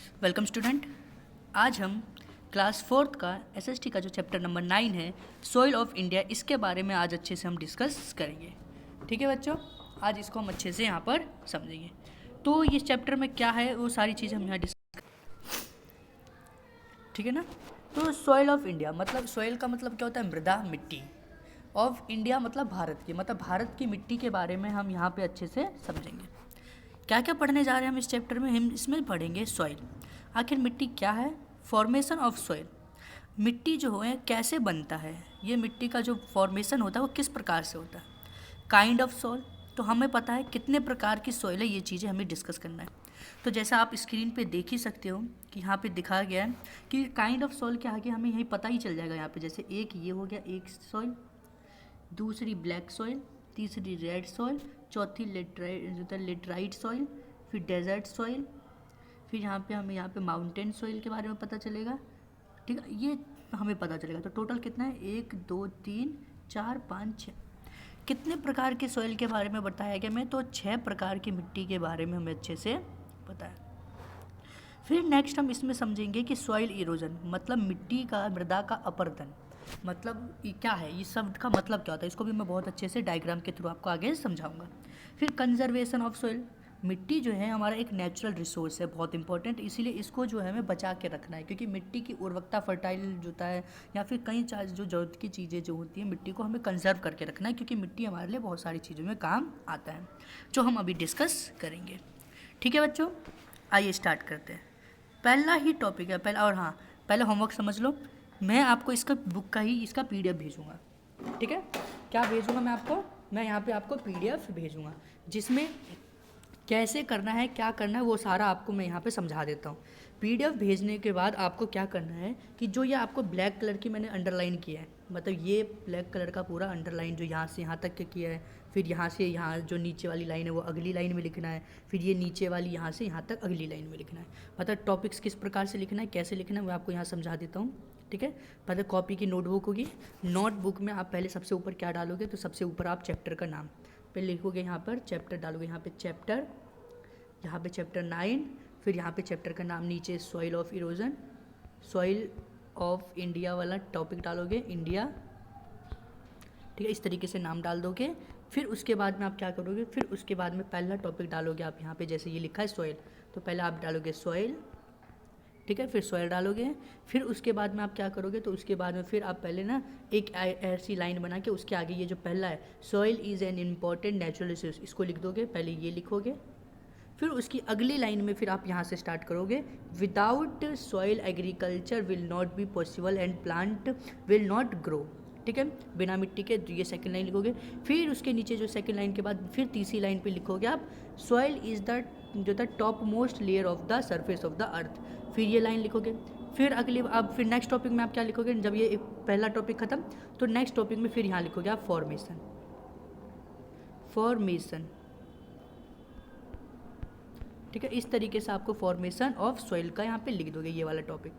Welcome student. आज हम class fourth का एसएसटी का जो चैप्टर नंबर 9 है सॉइल ऑफ इंडिया, इसके बारे में आज अच्छे से हम डिस्कस करेंगे। ठीक है बच्चों, आज इसको हम अच्छे से यहाँ पर समझेंगे। तो इस चैप्टर में क्या है वो सारी चीज़ें हम यहाँ डिस्कस, ठीक है ना। तो सॉइल ऑफ इंडिया मतलब सॉइल का मतलब क्या होता है? मृदा, मिट्टी। ऑफ इंडिया मतलब भारत की, मतलब भारत की मिट्टी के बारे में हम यहाँ पे अच्छे से समझेंगे। क्या क्या पढ़ने जा रहे हैं हम इस चैप्टर में? हम इसमें पढ़ेंगे सॉइल। आखिर मिट्टी क्या है? फॉर्मेशन ऑफ सॉइल, मिट्टी जो है कैसे बनता है, ये मिट्टी का जो फॉर्मेशन होता है वो किस प्रकार से होता है। काइंड ऑफ सॉइल, तो हमें पता है कितने प्रकार की सॉइल है, ये चीज़ें हमें डिस्कस करना है। तो जैसा आप स्क्रीन पे देख ही सकते हो कि यहाँ पे दिखाया गया है कि काइंड ऑफ सॉइल के आगे हमें यही पता ही चल जाएगा। यहाँ पे जैसे एक ये हो गया एक सॉइल, दूसरी ब्लैक सॉइल, तीसरी रेड सॉइल, चौथी लेटराइट सॉइल, फिर डेजर्ट सॉइल, फिर यहाँ पे हमें यहाँ पे माउंटेन सॉइल के बारे में पता चलेगा। ठीक है, ये हमें पता चलेगा। तो टोटल कितना है? 1 2 3 4 5 6। कितने प्रकार के सॉइल के बारे में बताया गया मैं? तो 6 प्रकार की मिट्टी के बारे में हमें अच्छे से पता है। फिर नेक्स्ट हम इसमें समझेंगे कि सॉइल इरोजन मतलब मिट्टी का, मृदा का अपरदन, मतलब ये क्या है, ये शब्द का मतलब क्या होता है, इसको भी मैं बहुत अच्छे से डायग्राम के थ्रू आपको आगे समझाऊंगा। फिर कंजर्वेशन ऑफ सॉइल, मिट्टी जो है हमारा एक नेचुरल रिसोर्स है, बहुत इंपॉर्टेंट, इसीलिए इसको जो है हमें बचा के रखना है, क्योंकि मिट्टी की उर्वरकता, फर्टाइल जो होता है या फिर कई जो ज़रूरत की चीज़ें जो होती हैं मिट्टी को हमें कंजर्व करके रखना है, क्योंकि मिट्टी हमारे लिए बहुत सारी चीज़ों में काम आता है, जो हम अभी डिस्कस करेंगे। ठीक है बच्चों, आइए स्टार्ट करते हैं। पहला ही टॉपिक है पहला, और हाँ पहले होमवर्क समझ लो, मैं आपको इसका बुक का ही इसका पीडीएफ भेजूंगा। ठीक है, क्या भेजूंगा मैं आपको? मैं यहाँ पे आपको पीडीएफ भेजूंगा जिसमें कैसे करना है, क्या करना है, वो सारा आपको मैं यहाँ पे समझा देता हूँ। पीडीएफ भेजने के बाद आपको क्या करना है कि जो ये आपको ब्लैक कलर की मैंने अंडरलाइन किया है, मतलब ये ब्लैक कलर का पूरा अंडरलाइन जो यहाँ से यहाँ तक के किया है, फिर यहाँ से यहाँ जो नीचे वाली लाइन है वो अगली लाइन में लिखना है, फिर ये नीचे वाली यहाँ से यहाँ तक अगली लाइन में लिखना है। मतलब टॉपिक्स किस प्रकार से लिखना है, कैसे लिखना है, वो आपको यहाँ समझा देता हूँ। ठीक है, पहले कॉपी की नोटबुक होगी, नोटबुक में आप पहले सबसे ऊपर क्या डालोगे? तो सबसे ऊपर आप चैप्टर का नाम पहले लिखोगे, यहाँ पर चैप्टर डालोगे, यहाँ पे चैप्टर, यहाँ पे चैप्टर 9, फिर यहाँ पे चैप्टर का नाम नीचे soil of erosion, soil of India वाला टॉपिक डालोगे, इंडिया। ठीक है, इस तरीके से नाम डाल दोगे। फिर उसके बाद में आप क्या करोगे? फिर उसके बाद में पहला टॉपिक डालोगे आप यहाँ पे, जैसे ये लिखा है सॉइल, तो पहले आप डालोगे सॉइल। ठीक है, फिर सॉइल डालोगे। फिर उसके बाद में आप क्या करोगे? तो उसके बाद में फिर आप पहले ना एक ऐसी लाइन बना के उसके आगे ये जो पहला है soil is an important natural resource, इसको लिख दोगे, पहले ये लिखोगे। फिर उसकी अगली लाइन में फिर आप यहाँ से स्टार्ट करोगे, without soil agriculture will not be possible and plant will not grow. ठीक है, बिना मिट्टी के, ये सेकंड लाइन लिखोगे। फिर उसके नीचे जो सेकंड लाइन के बाद फिर तीसरी लाइन पे लिखोगे आप, soil is the top most layer of the surface of the earth, फिर ये लाइन लिखोगे। फिर अगली अब फिर नेक्स्ट टॉपिक में आप क्या लिखोगे? जब ये पहला टॉपिक खत्म तो नेक्स्ट टॉपिक में फिर यहाँ लिखोगे आप फॉर्मेशन, फॉर्मेशन। ठीक है, इस तरीके से आपको फॉर्मेशन ऑफ सॉइल का यहाँ पे लिख दोगे ये वाला टॉपिक।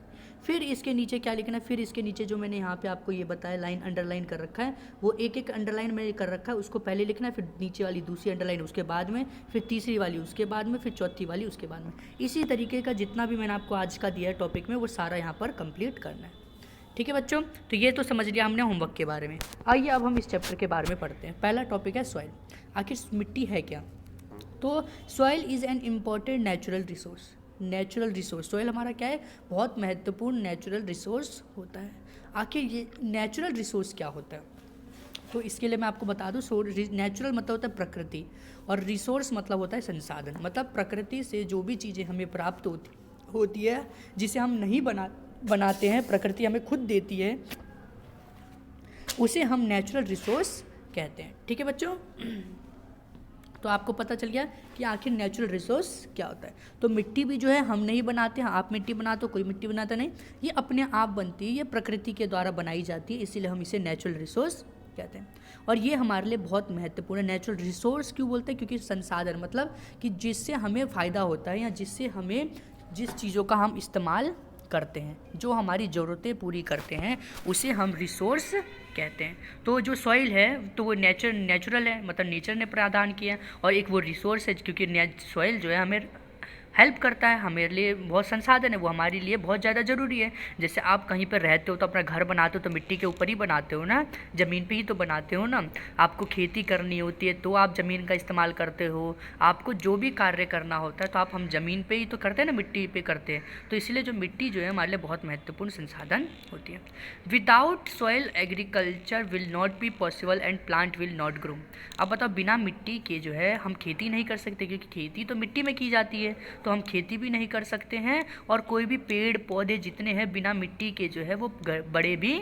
फिर इसके नीचे क्या लिखना है? फिर इसके नीचे जो मैंने यहाँ पे आपको ये बताया लाइन अंडरलाइन कर रखा है, वो एक एक अंडरलाइन मैंने कर रखा है, उसको पहले लिखना है, फिर नीचे वाली दूसरी अंडरलाइन उसके बाद में, फिर तीसरी वाली उसके बाद में, फिर चौथी वाली उसके बाद में। इसी तरीके का जितना भी मैंने आपको आज का दिया है टॉपिक में, वो सारा यहाँ पर कंप्लीट करना है। ठीक है बच्चों, तो ये तो समझ लिया हमने होमवर्क के बारे में। आइए अब हम इस चैप्टर के बारे में पढ़ते हैं। पहला टॉपिक है सॉइल। आखिर मिट्टी है क्या? तो soil is an important natural resource, natural resource, soil हमारा क्या है? बहुत महत्वपूर्ण नेचुरल रिसोर्स होता है। आखिर ये नेचुरल रिसोर्स क्या होता है? तो इसके लिए मैं आपको बता दूं, नेचुरल मतलब होता है प्रकृति, और रिसोर्स मतलब होता है संसाधन। मतलब प्रकृति से जो भी चीज़ें हमें प्राप्त होती है, जिसे हम नहीं बनाते हैं, प्रकृति हमें खुद देती है, उसे हम नेचुरल रिसोर्स कहते हैं। ठीक है बच्चों, तो आपको पता चल गया कि आखिर नेचुरल रिसोर्स क्या होता है। तो मिट्टी भी जो है हम नहीं बनाते हैं, आप मिट्टी बनाते हो, कोई मिट्टी बनाता नहीं, ये अपने आप बनती है, ये प्रकृति के द्वारा बनाई जाती है, इसीलिए हम इसे नेचुरल रिसोर्स कहते हैं। और ये हमारे लिए बहुत महत्वपूर्ण है। नेचुरल रिसोर्स क्यों बोलते हैं? क्योंकि संसाधन मतलब कि जिससे हमें फ़ायदा होता है, या जिससे हमें जिस चीज़ों का हम इस्तेमाल करते हैं, जो हमारी ज़रूरतें पूरी करते हैं, उसे हम रिसोर्स कहते हैं। तो जो सॉइल है तो वो नेचुरल है, मतलब नेचर ने प्रदान किया है, और एक वो रिसोर्स है क्योंकि सॉइल जो है हमें हेल्प करता है, हमारे लिए बहुत संसाधन है, वो हमारे लिए बहुत ज़्यादा ज़रूरी है। जैसे आप कहीं पर रहते हो तो अपना घर बनाते हो तो मिट्टी के ऊपर ही बनाते हो ना, ज़मीन पे ही तो बनाते हो ना। आपको खेती करनी होती है तो आप ज़मीन का इस्तेमाल करते हो। आपको जो भी कार्य करना होता है तो हम ज़मीन पे ही तो करते हैं ना, मिट्टी पे करते हैं। तो इसलिए जो मिट्टी जो है हमारे लिए बहुत महत्वपूर्ण संसाधन होती है। Without soil agriculture will not be possible and plant will not grow. अब बताओ, बिना मिट्टी के जो है हम खेती नहीं कर सकते, क्योंकि खेती तो मिट्टी में की जाती है, तो हम खेती भी नहीं कर सकते हैं। और कोई भी पेड़ पौधे जितने हैं बिना मिट्टी के जो है वो बड़े भी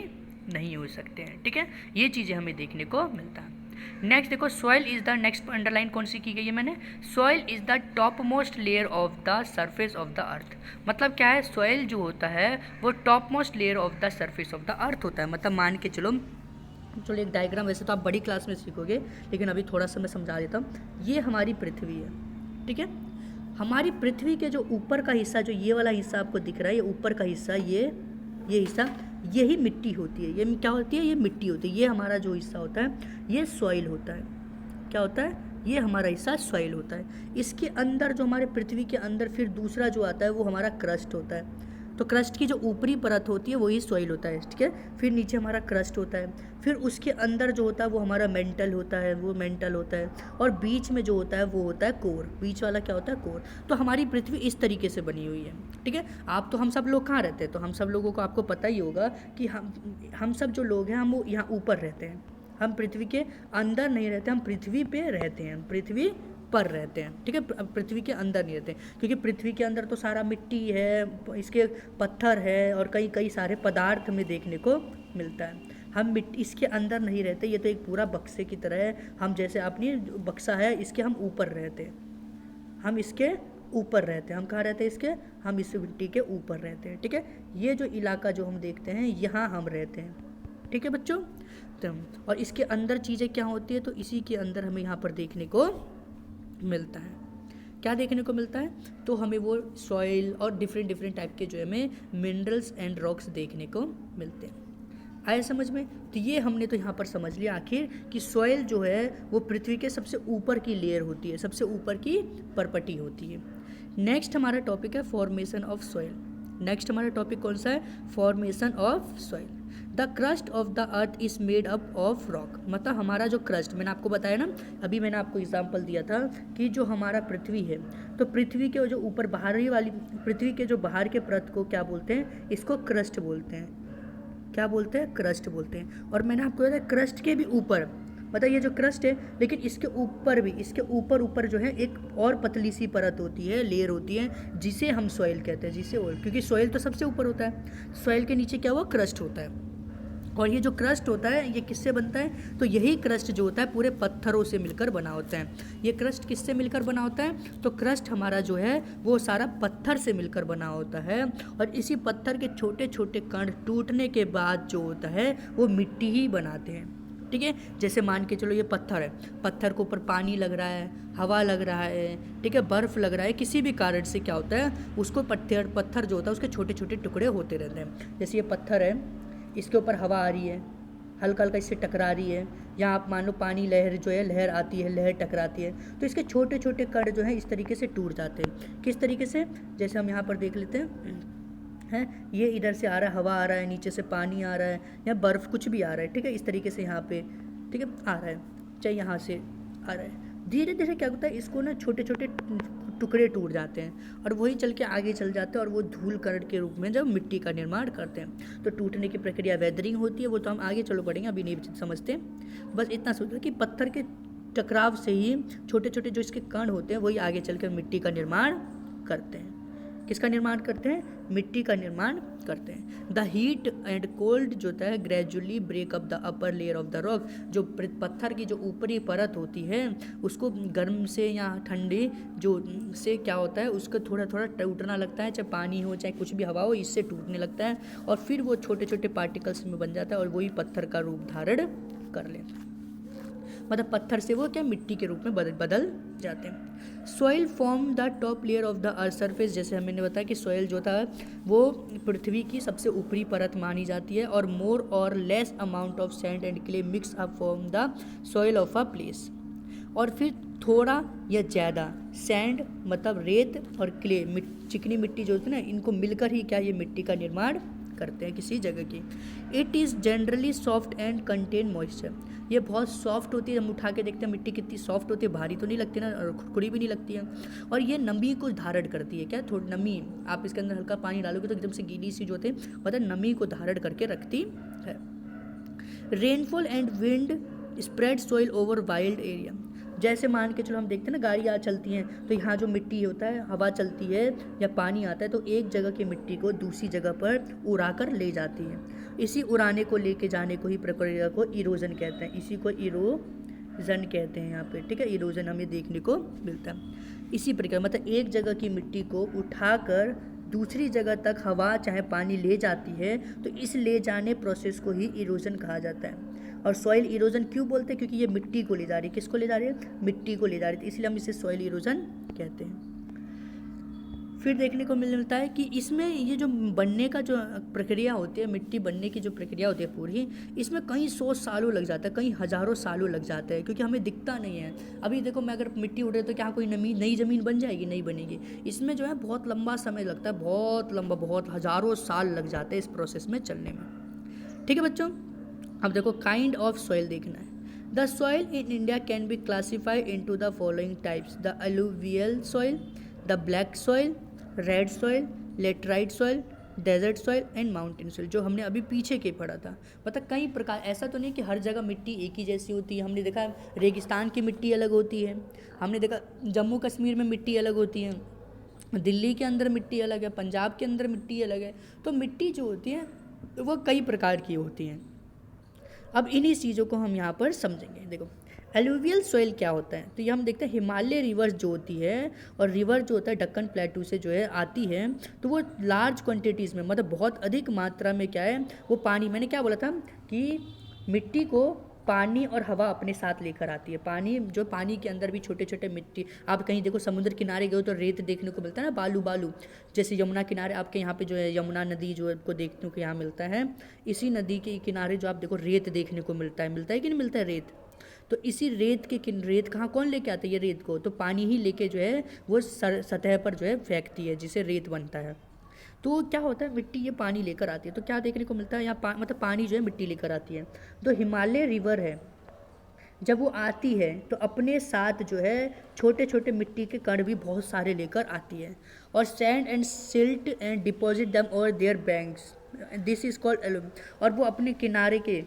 नहीं हो सकते हैं। ठीक है, ये चीज़ें हमें देखने को मिलता है। नेक्स्ट देखो, soil is the, next underline कौन सी की गई है मैंने, soil is the top most layer of the surface of the earth. मतलब क्या है, सॉइल जो होता है वो top most layer of the surface of the earth होता है। मतलब मान के चलो एक डायग्राम, वैसे तो आप बड़ी क्लास में सीखोगे लेकिन अभी थोड़ा सा मैं समझा देता हूँ। ये हमारी पृथ्वी है, ठीक है। हमारी पृथ्वी के जो ऊपर का हिस्सा, जो ये वाला हिस्सा आपको दिख रहा है, ये ऊपर का हिस्सा, ये हिस्सा, यही मिट्टी होती है। ये क्या होती है, ये मिट्टी होती है। ये हमारा जो हिस्सा होता है ये सॉइल होता है। क्या होता है, ये हमारा हिस्सा सॉइल होता है। इसके अंदर जो हमारे पृथ्वी के अंदर फिर दूसरा जो आता है वो हमारा क्रस्ट होता है। तो क्रस्ट की जो ऊपरी परत होती है वही सॉइल होता है, ठीक है। फिर नीचे हमारा क्रस्ट होता है, फिर उसके अंदर जो होता है वो हमारा मेंटल होता है, वो मेंटल होता है, और बीच में जो होता है वो होता है कोर। बीच वाला क्या होता है, कोर। तो हमारी पृथ्वी इस तरीके से बनी हुई है, ठीक है। हम सब लोग कहाँ रहते हैं, तो हम सब लोगों को आपको पता ही होगा कि हम सब जो लोग हैं हम वो यहाँ ऊपर रहते हैं। हम पृथ्वी के अंदर नहीं रहते, हम पृथ्वी पे रहते हैं, पृथ्वी पर रहते हैं, ठीक है। पृथ्वी के अंदर नहीं रहते, क्योंकि पृथ्वी के अंदर तो सारा मिट्टी है, इसके पत्थर है और कई सारे पदार्थ हमें देखने को मिलता है। हम मिट्टी इसके अंदर नहीं रहते, ये तो एक पूरा बक्से की तरह है। हम जैसे अपनी बक्सा है, इसके हम ऊपर रहते हैं, हम इसके ऊपर रहते हैं। हम कहाँ रहते हैं, इसके, हम इस मिट्टी के ऊपर रहते हैं, ठीक है। ये जो इलाका जो हम देखते हैं यहाँ हम रहते हैं, ठीक है बच्चों। और इसके अंदर चीज़ें क्या होती है, तो इसी के अंदर हमें यहाँ पर देखने को मिलता है। क्या देखने को मिलता है, तो हमें वो सॉइल और डिफरेंट टाइप के जो है हमें मिनरल्स एंड रॉक्स देखने को मिलते हैं। आया समझ में। तो ये हमने तो यहाँ पर समझ लिया आखिर कि सॉइल जो है वो पृथ्वी के सबसे ऊपर की लेयर होती है, सबसे ऊपर की परपटी होती है। नेक्स्ट हमारा टॉपिक है फॉर्मेशन ऑफ सॉइल। नेक्स्ट हमारा टॉपिक कौन सा है, formation of soil. The crust of the earth is made up of rock. मतलब हमारा जो क्रस्ट, मैंने आपको बताया ना, अभी मैंने आपको एग्जांपल दिया था कि जो हमारा पृथ्वी है, तो पृथ्वी के जो ऊपर बाहरी वाली, पृथ्वी के जो बाहर के परत को क्या बोलते हैं, इसको क्रस्ट बोलते हैं। क्या बोलते हैं, क्रस्ट बोलते हैं। और मैंने आपको बताया क्रस्ट के भी ऊपर, मतलब ये जो क्रस्ट है, लेकिन इसके ऊपर भी, इसके ऊपर जो है एक और पतली सी परत होती है, लेयर होती है, जिसे हम सॉइल कहते हैं, जिसे ऑयल, क्योंकि सॉइल तो सबसे ऊपर होता है, सॉइल के नीचे क्या हुआ, क्रस्ट होता है। और ये जो क्रस्ट होता है ये किससे बनता है, तो यही क्रस्ट जो होता है पूरे पत्थरों से मिलकर बना होता है। ये क्रस्ट किससे मिलकर बना होता है, तो क्रस्ट हमारा जो है वो सारा पत्थर से मिलकर बना होता है। और इसी पत्थर के छोटे छोटे कण टूटने के बाद जो होता है वो मिट्टी ही बनाते हैं, ठीक है। जैसे मान के चलो ये पत्थर है, पत्थर के ऊपर पानी लग रहा है, हवा लग रहा है, ठीक है, बर्फ़ लग रहा है, किसी भी कारण से क्या होता है उसको पत्थर जो होता है उसके छोटे छोटे टुकड़े होते रहते हैं। जैसे ये पत्थर है, इसके ऊपर हवा आ रही है, हल्का हल्का इससे टकरा रही है, यहाँ आप मान लो पानी लहर जो है, लहर आती है, लहर टकराती है, तो इसके छोटे छोटे कण जो हैं इस तरीके से टूट जाते हैं। किस तरीके से, जैसे हम यहाँ पर देख लेते हैं, ये इधर से आ रहा है, हवा आ रहा है, नीचे से पानी आ रहा है, या बर्फ़ कुछ भी आ रहा है, ठीक है, इस तरीके से यहाँ पे, ठीक है, आ रहा है, चाहे यहाँ से आ रहा है। धीरे धीरे क्या होता है, इसको ना छोटे छोटे टुकड़े टूट जाते हैं और वही चल के आगे चल जाते हैं और वो धूल कण के रूप में जब मिट्टी का निर्माण करते हैं। तो टूटने की प्रक्रिया वेदरिंग होती है, वो तो हम आगे चलो पढ़ेंगे, अभी नहीं समझते। बस इतना सोचो कि पत्थर के टकराव से ही छोटे छोटे जो इसके कण होते हैं वही आगे चल कर मिट्टी का निर्माण करते हैं। किसका निर्माण करते हैं, मिट्टी का निर्माण करते हैं। द हीट एंड कोल्ड जो होता है gradually break up the upper layer of the rock. जो पत्थर की जो ऊपरी परत होती है उसको गर्म से या ठंडे जो से क्या होता है उसको थोड़ा थोड़ा टूटना लगता है, चाहे पानी हो चाहे कुछ भी हवा हो, इससे टूटने लगता है और फिर वो छोटे छोटे पार्टिकल्स में बन जाता है और वही पत्थर का रूप धारण कर लेता है। मतलब पत्थर से वो क्या मिट्टी के रूप में बदल जाते हैं। Soil form the top layer of the earth surface. जैसे मैंने बताया कि सॉइल जो था वो पृथ्वी की सबसे ऊपरी परत मानी जाती है और मोर और less amount of sand and clay mix up form the soil of a place. और फिर थोड़ा या ज़्यादा, सैंड मतलब रेत और क्ले चिकनी मिट्टी जो होती है ना, इनको मिलकर ही क्या ये मिट्टी का निर्माण करते हैं किसी जगह की। It is generally soft and contain moisture, ये बहुत सॉफ्ट होती है। हम उठा के देखते हैं मिट्टी कितनी सॉफ्ट होती है, भारी तो नहीं लगती ना और खुरखुरी भी नहीं लगती है। और ये नमी को धारण करती है, क्या थोड़ी नमी, आप इसके अंदर हल्का पानी डालोगे तो एकदम से गीली सी जो होती है मतलब नमी को धारण करके रखती है। Rainfall and wind spread soil over wild area, जैसे मान के चलो हम देखते हैं ना गाड़ियाँ चलती हैं तो यहाँ जो मिट्टी होता है, हवा चलती है या पानी आता है तो एक जगह की मिट्टी को दूसरी जगह पर उड़ा कर ले जाती है। इसी उड़ाने को लेके जाने को ही प्रक्रिया को इरोजन कहते हैं, इसी को इरोजन कहते हैं यहाँ पे, ठीक है। इरोजन हमें देखने को मिलता है इसी प्रकार, मतलब एक जगह की मिट्टी को उठाकर दूसरी जगह तक हवा चाहे पानी ले जाती है तो इस ले जाने प्रोसेस को ही इरोजन कहा जाता है। और सॉइल इरोजन क्यों बोलते हैं, क्योंकि ये मिट्टी को ले जा रही है, किसको ले जा रही है, मिट्टी को ले जा रही है, इसलिए हम इसे सॉइल इरोजन कहते हैं। फिर देखने को मिलता है कि इसमें ये जो बनने का जो प्रक्रिया होती है, मिट्टी बनने की जो प्रक्रिया होती है पूरी, इसमें कई 100 सालों लग जाता है, कई हज़ारों सालों लग जाता है, क्योंकि हमें दिखता नहीं है। अभी देखो मैं अगर मिट्टी उड़े तो क्या कोई नई ज़मीन बन जाएगी, नहीं बनेगी। इसमें जो है बहुत लंबा समय लगता है, बहुत लंबा, बहुत हज़ारों साल लग जाते हैं इस प्रोसेस में चलने में, ठीक है बच्चों। अब देखो काइंड ऑफ सॉइल देखना है। The soil in India can be classified into the following types: the alluvial soil, the black soil, red soil, laterite soil, desert soil and mountain soil, जो हमने अभी पीछे के पढ़ा था। मतलब कई प्रकार, ऐसा तो नहीं कि हर जगह मिट्टी एक ही जैसी होती है। हमने देखा रेगिस्तान की मिट्टी अलग होती है, हमने देखा जम्मू कश्मीर में मिट्टी अलग होती है, दिल्ली के अंदर मिट्टी अलग है, पंजाब के अंदर मिट्टी अलग है। तो मिट्टी जो होती है वो कई प्रकार की होती हैं। अब इन्हीं चीज़ों को हम यहाँ पर समझेंगे। देखो एलुवियल सॉइल क्या होता है, तो ये हम देखते हैं हिमालय रिवर्स जो होती है, और रिवर जो होता है दक्कन प्लेटू से जो है आती है, तो वो लार्ज क्वांटिटीज़ में, मतलब बहुत अधिक मात्रा में क्या है वो पानी, मैंने क्या बोला था कि मिट्टी को पानी और हवा अपने साथ लेकर आती है। पानी जो पानी के अंदर भी छोटे छोटे मिट्टी, आप कहीं देखो समुद्र किनारे गए हो तो रेत देखने को मिलता है ना, बालू, जैसे यमुना किनारे आपके यहाँ पे जो है यमुना नदी जो आपको देखने को यहाँ मिलता है, इसी नदी के किनारे जो आप देखो रेत देखने को मिलता है कि नहीं मिलता है रेत। तो इसी रेत रेत कहाँ कौन लेके आता है, ये रेत को तो पानी ही लेके जो है वो सतह पर जो है फेंकती है, जिसे रेत बनता है। तो क्या होता है, मिट्टी ये पानी लेकर आती है, तो क्या देखने को मिलता है यहाँ मतलब पानी जो है मिट्टी लेकर आती है। तो हिमालय रिवर है, जब वो आती है तो अपने साथ जो है छोटे छोटे मिट्टी के कण भी बहुत सारे लेकर आती है, और sand and silt and deposit them over there banks, this is called alluvium. और वो अपने किनारे के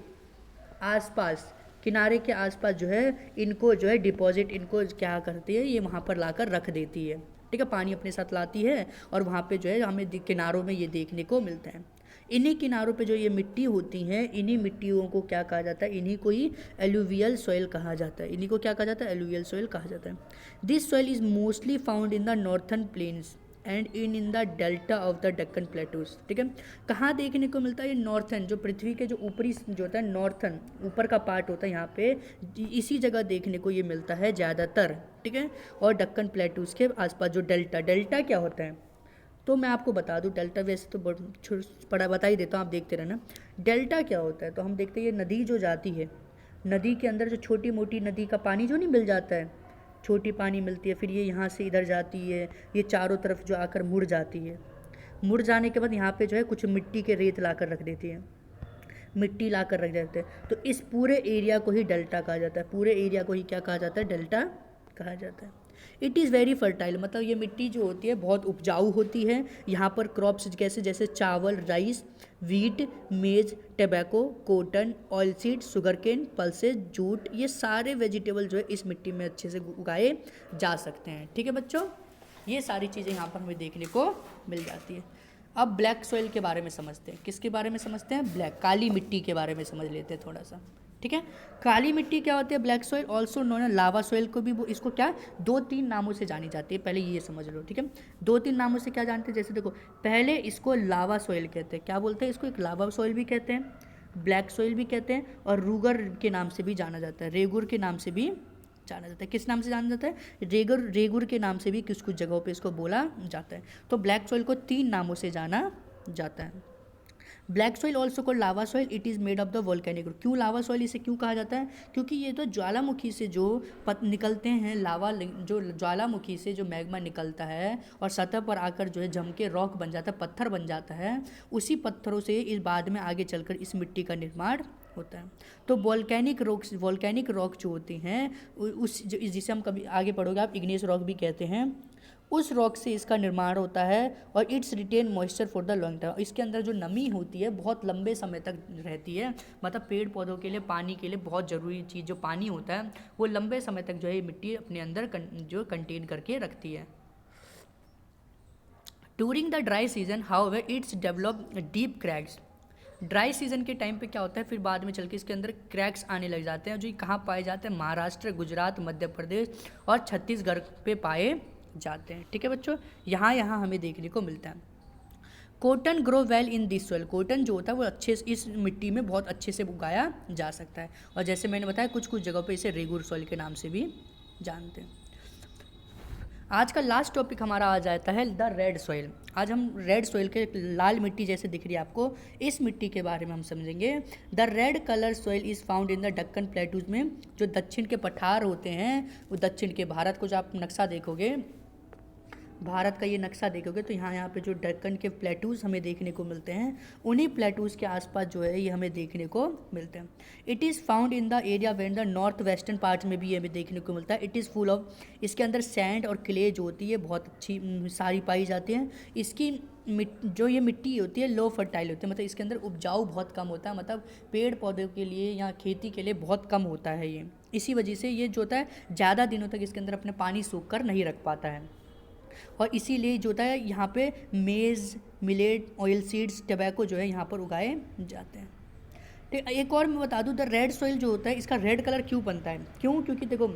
आसपास जो है इनको जो है डिपॉजिट, इनको क्या करती है ये वहाँ पर लाकर रख देती है, ठीक है। पानी अपने साथ लाती है और वहाँ पे जो है हमें किनारों में ये देखने को मिलता है। इन्हीं किनारों पे जो ये मिट्टी होती हैं, इन्हीं मिट्टियों को क्या कहा जाता है, इन्हीं को ही एलुवियल सॉइल कहा जाता है। इन्हीं को क्या कहा जाता है, एलुवियल सॉइल कहा जाता है। This soil is mostly found in the northern plains and in the delta of the Deccan plateaus, ठीक है। कहाँ देखने को मिलता है, ये नॉर्थर्न, जो पृथ्वी के जो ऊपरी जो होता है नॉर्थर्न ऊपर का पार्ट होता है यहाँ पे, इसी जगह देखने को ये मिलता है ज़्यादातर, ठीक है। और डेक्कन प्लेटूज के आसपास जो डेल्टा क्या होता है, तो मैं आपको बता दूं, डेल्टा वैसे तो पढ़ा बता ही देता हूँ, आप देखते रहना। डेल्टा क्या होता है, तो हम देखते हैं ये नदी जो जाती है, नदी के अंदर जो छोटी मोटी नदी का पानी जो नहीं मिल जाता है, छोटी पानी मिलती है, फिर ये यहाँ से इधर जाती है, ये चारों तरफ जो आकर मुड़ जाती है, मुड़ जाने के बाद यहाँ पे जो है कुछ मिट्टी के रेत ला कर रख देती है, मिट्टी ला कर रख देते हैं। तो इस पूरे एरिया को ही डेल्टा कहा जाता है, पूरे एरिया को ही क्या कहा जाता है, डेल्टा कहा जाता है। इट इज़ वेरी फर्टाइल, मतलब ये मिट्टी जो होती है बहुत उपजाऊ होती है। यहाँ पर क्रॉप्स जैसे चावल, rice, wheat, maize, tobacco, cotton, oil seed, sugar cane, pulses, jute, ये सारे वेजिटेबल जो है इस मिट्टी में अच्छे से उगाए जा सकते हैं, ठीक है बच्चों। ये सारी चीज़ें यहाँ पर हमें देखने को मिल जाती है। अब ब्लैक सॉइल के बारे में समझते हैं, किसके बारे में समझते हैं, ब्लैक, काली मिट्टी के बारे में समझ लेते हैं थोड़ा सा, ठीक है। काली मिट्टी क्या होती है, ब्लैक सॉइल, ऑल्सो नोन है लावा सॉइल को भी, वो इसको क्या 2-3 नामों से जानी जाती है, पहले ये समझ लो, ठीक है। 2-3 नामों से क्या जानते हैं, जैसे देखो पहले इसको लावा सॉइल कहते हैं, क्या बोलते हैं इसको, एक लावा सॉइल भी कहते हैं, ब्लैक सॉइल भी कहते हैं, और रूगर के नाम से भी जाना जाता है, रेगुर के नाम से भी जाना जाता है। किस नाम से जाना जाता है, रेगुर के नाम से भी कुछ जगहों पे इसको बोला जाता है। तो ब्लैक सॉइल को 3 नामों से जाना जाता है। Black soil also called lava soil, it is made of the volcanic rock. क्यों लावा सॉइल इसे क्यों कहा जाता है? क्योंकि ये तो ज्वालामुखी से जो निकलते हैं लावा, जो ज्वालामुखी से जो मैग्मा निकलता है और सतह पर आकर जो है जम के रॉक बन जाता है, पत्थर बन जाता है, उसी पत्थरों से इस बाद में आगे चलकर इस मिट्टी का निर्माण होता है। तो वोल्केनिक रॉक जो होती हैं जिसे हम कभी आगे पढ़ोगे आप इग्नियस रॉक भी कहते हैं, उस रॉक से इसका निर्माण होता है। और it's retain moisture for the long term, इसके अंदर जो नमी होती है बहुत लंबे समय तक रहती है। मतलब पेड़ पौधों के लिए पानी के लिए बहुत ज़रूरी चीज़ जो पानी होता है वो लंबे समय तक जो है मिट्टी अपने अंदर जो कंटेन करके रखती है। During the dry season however it's develop deep cracks. Dry season के टाइम पे क्या होता है, फिर बाद में चल के इसके अंदर क्रैक्स आने लग जाते हैं, जो कहाँ पाए जाते हैं, महाराष्ट्र, गुजरात, मध्य प्रदेश और छत्तीसगढ़ पे पाए जाते हैं। ठीक है बच्चों, यहाँ हमें देखने को मिलता है। Cotton grow well in this soil, cotton जो होता है वो अच्छे से इस मिट्टी में बहुत अच्छे से उगाया जा सकता है। और जैसे मैंने बताया कुछ जगहों पे इसे रेगुर सॉइल के नाम से भी जानते हैं। आज का लास्ट टॉपिक हमारा आ जाता है द रेड सॉइल। आज हम रेड सॉइल के, लाल मिट्टी जैसे दिख रही है आपको, इस मिट्टी के बारे में हम समझेंगे। The red colour soil is found in the Deccan plateaus में, जो दक्षिण के पठार होते हैं, वो दक्षिण के भारत को जो आप नक्शा देखोगे, भारत का ये नक्शा देखोगे तो यहाँ पे जो दक्कन के प्लेटूज हमें देखने को मिलते हैं, उन्हीं प्लेटूज के आसपास जो है ये हमें देखने को मिलते हैं। It is found in the area when the north western parts में भी ये हमें देखने को मिलता है। इट इज़ फुल ऑफ, इसके अंदर सैंड और क्ले जो होती है बहुत अच्छी सारी पाई जाती हैं। इसकी जो ये मिट्टी होती है लो फर्टाइल होती है, मतलब इसके अंदर उपजाऊ बहुत कम होता है, मतलब पेड़ पौधों के लिए या खेती के लिए बहुत कम होता है ये। इसी वजह से ये जो होता है ज़्यादा दिनों तक इसके अंदर अपने पानी सूख कर नहीं रख पाता है। और इसीलिए जो होता है यहाँ पे मेज़, मिलेट, ऑयल सीड्स, टबैको जो है यहाँ पर उगाए जाते हैं। ठीक, एक और मैं बता दूँ, द रेड सॉइल जो होता है इसका रेड कलर क्यों बनता है? क्यों? क्योंकि देखो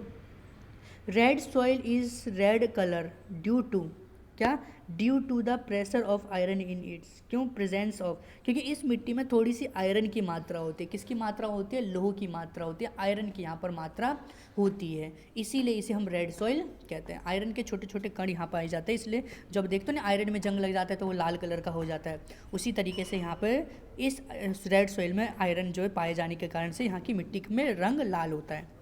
red soil is red colour due to क्या, due to the pressure of iron in its. क्यों? प्रेजेंस ऑफ, क्योंकि इस मिट्टी में थोड़ी सी आयरन की मात्रा होती है। किसकी मात्रा होती है? लोह की मात्रा होती है, आयरन की यहाँ पर मात्रा होती है, इसीलिए इसे हम रेड सॉइल कहते हैं। आयरन के छोटे छोटे कण यहाँ पाए जाते हैं, इसलिए जब देखते हो ना आयरन में जंग लग जाता है तो वो लाल कलर का हो जाता है। उसी तरीके से यहाँ पर इस रेड सॉइल में आयरन जो है पाए जाने के कारण से यहाँ की मिट्टी में रंग लाल होता है।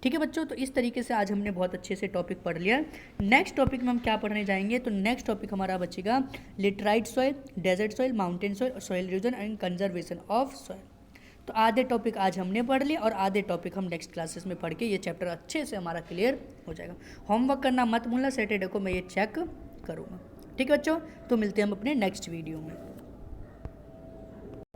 ठीक है बच्चों, तो इस तरीके से आज हमने बहुत अच्छे से टॉपिक पढ़ लिया। नेक्स्ट टॉपिक में हम क्या पढ़ने जाएंगे? तो नेक्स्ट टॉपिक हमारा बचेगा laterite soil, desert soil, mountain soil, soil erosion and conservation of soil. तो आधे टॉपिक आज हमने पढ़ लिए और आधे टॉपिक हम नेक्स्ट क्लासेस में पढ़ के ये चैप्टर अच्छे से हमारा क्लियर हो जाएगा। होमवर्क करना मत भूलना, सैटरडे को मैं ये चेक करूँगा। ठीक है बच्चों, तो मिलते हैं हम अपने नेक्स्ट वीडियो में।